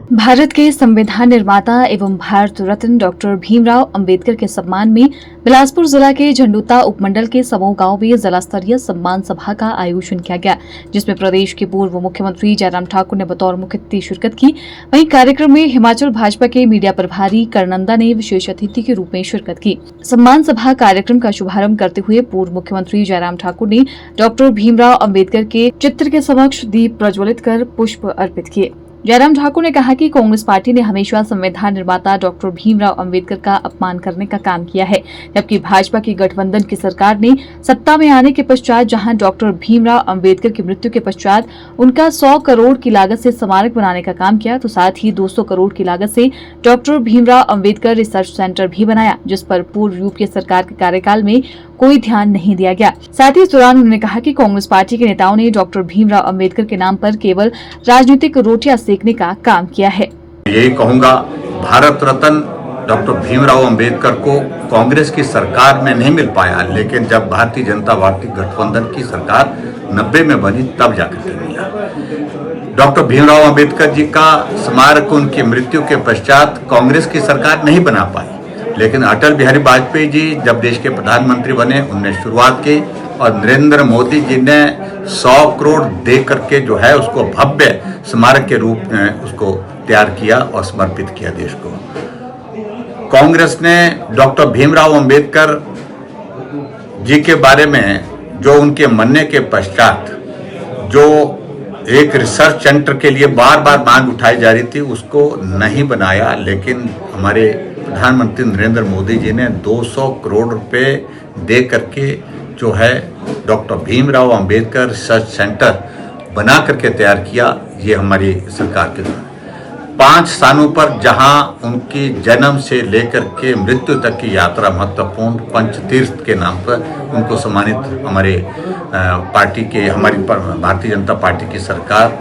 भारत के संविधान निर्माता एवं भारत रत्न डॉक्टर भीमराव अंबेडकर के सम्मान में बिलासपुर जिला के झंडूता उपमंडल के समूह गांव में जिला स्तरीय सम्मान सभा का आयोजन किया गया, जिसमें प्रदेश के पूर्व मुख्यमंत्री जयराम ठाकुर ने बतौर मुख्य अतिथि शिरकत की। वहीं कार्यक्रम में हिमाचल भाजपा के मीडिया प्रभारी करनंदा ने विशेष अतिथि के रूप में शिरकत की। सम्मान सभा कार्यक्रम का शुभारंभ करते हुए पूर्व मुख्यमंत्री जयराम ठाकुर ने डॉक्टर भीमराव अंबेडकर के चित्र के समक्ष दीप प्रज्वलित कर पुष्प अर्पित किए। जयराम ठाकुर ने कहा कि कांग्रेस पार्टी ने हमेशा संविधान निर्माता डॉक्टर भीमराव अंबेडकर का अपमान करने का काम किया है, जबकि भाजपा की गठबंधन की सरकार ने सत्ता में आने के पश्चात जहां डॉक्टर भीमराव अंबेडकर की मृत्यु के पश्चात उनका 100 करोड़ की लागत से स्मारक बनाने का काम किया, तो साथ ही 200 करोड़ की लागत से doctor Bhimrao Ambedkar research centre भी बनाया, जिस पर पूर्व यूपीए सरकार के कार्यकाल में कोई ध्यान नहीं दिया गया। साथ ही इस दौरान उन्होंने कहा कि कांग्रेस पार्टी के नेताओं ने डॉक्टर भीमराव अंबेडकर के नाम पर केवल राजनीतिक रोटियां सेकने का काम किया है। यही कहूंगा, भारत रत्न डॉक्टर भीमराव अंबेडकर को कांग्रेस की सरकार में नहीं मिल पाया, लेकिन जब भारतीय जनता पार्टी गठबंधन की सरकार 90 में बनी तब जाकर के मिला। डॉक्टर भीमराव अंबेडकर जी का स्मारक उनकी मृत्यु के पश्चात कांग्रेस की सरकार नहीं बना पाई, लेकिन अटल बिहारी वाजपेयी जी जब देश के प्रधानमंत्री बने उन्होंने शुरुआत की और नरेंद्र मोदी जी ने 100 करोड़ दे करके जो है उसको भव्य स्मारक के रूप में उसको तैयार किया और समर्पित किया देश को। कांग्रेस ने डॉक्टर भीमराव अंबेडकर जी के बारे में जो उनके मरने के पश्चात जो एक रिसर्च सेंटर के लिए बार बार मांग उठाई जा रही थी उसको नहीं बनाया, लेकिन हमारे प्रधानमंत्री नरेंद्र मोदी जी ने 200 करोड़ रुपए दे करके जो है doctor Bhimrao Ambedkar research centre बना करके तैयार किया। ये हमारी सरकार के द्वारा 5 स्थानों पर जहां उनकी जन्म से लेकर के मृत्यु तक की यात्रा महत्वपूर्ण पंचतीर्थ के नाम पर उनको सम्मानित हमारे पार्टी के हमारी भारतीय जनता पार्टी की सरकार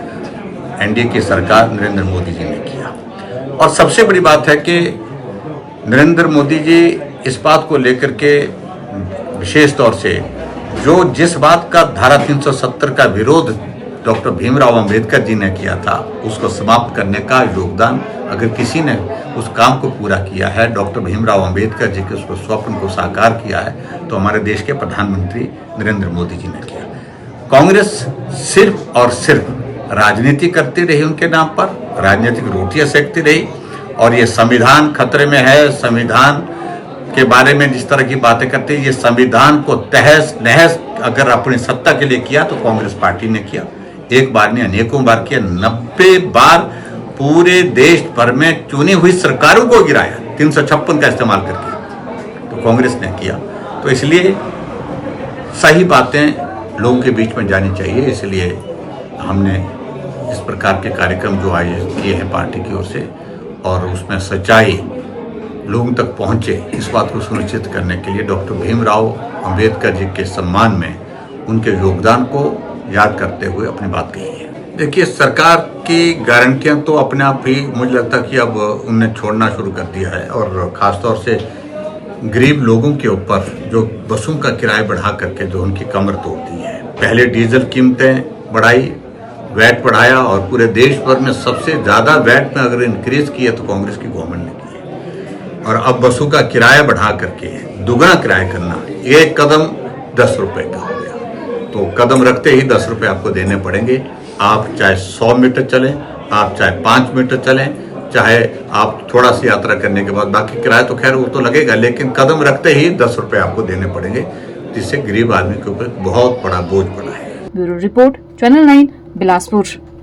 एनडीए की सरकार नरेंद्र मोदी जी ने किया। और सबसे बड़ी बात है कि नरेंद्र मोदी जी इस बात को लेकर के विशेष तौर से जो जिस बात का धारा 370 का विरोध डॉक्टर भीमराव अंबेडकर जी ने किया था उसको समाप्त करने का योगदान अगर किसी ने उस काम को पूरा किया है, डॉक्टर भीमराव अंबेडकर जी के उसको स्वप्न को साकार किया है, तो हमारे देश के प्रधानमंत्री नरेंद्र मोदी जी ने किया। कांग्रेस सिर्फ और सिर्फ राजनीति करती रही, उनके नाम पर राजनीतिक रोटियां सेकती रही और ये संविधान खतरे में है, संविधान के बारे में जिस तरह की बातें करते हैं, ये संविधान को तहस नहस अगर अपनी सत्ता के लिए किया तो कांग्रेस पार्टी ने किया। एक बार नहीं अनेकों बार किया, 90 बार पूरे देश भर में चुनी हुई सरकारों को गिराया 356 का इस्तेमाल करके, तो कांग्रेस ने किया। तो इसलिए सही बातें लोगों के बीच में जानी चाहिए, इसलिए हमने इस प्रकार के कार्यक्रम जो आयोजित किए हैं पार्टी की ओर से और उसमें सच्चाई लोगों तक पहुंचे इस बात को सुनिश्चित करने के लिए डॉक्टर भीमराव अंबेडकर जी के सम्मान में उनके योगदान को याद करते हुए अपनी बात कही है। देखिए, सरकार की गारंटियां तो अपने आप ही मुझे लगता है कि अब उनने छोड़ना शुरू कर दिया है और ख़ासतौर से गरीब लोगों के ऊपर जो बसों का किराया बढ़ा करके जो उनकी कमर तोड़ दी है। पहले डीजल कीमतें बढ़ाई, वैट बढ़ाया और पूरे देश भर में सबसे ज़्यादा वैट में अगर इंक्रीज किया तो कांग्रेस की गवर्नमेंट ने की। और अब बसों का किराया बढ़ा करके दुगना किराया करना, एक कदम 10 रुपए का हो गया, तो कदम रखते ही 10 रुपए आपको देने पड़ेंगे। आप चाहे 100 मीटर चलें, आप चाहे 5 मीटर चलें, चाहे आप थोड़ा सी यात्रा करने के बाद बाकी किराया तो खैर वो तो लगेगा, लेकिन कदम रखते ही 10 रुपए आपको देने पड़ेंगे, जिससे गरीब आदमी के ऊपर बहुत बड़ा बोझ पड़ा है। Bureau report, channel 9, Bilaspur.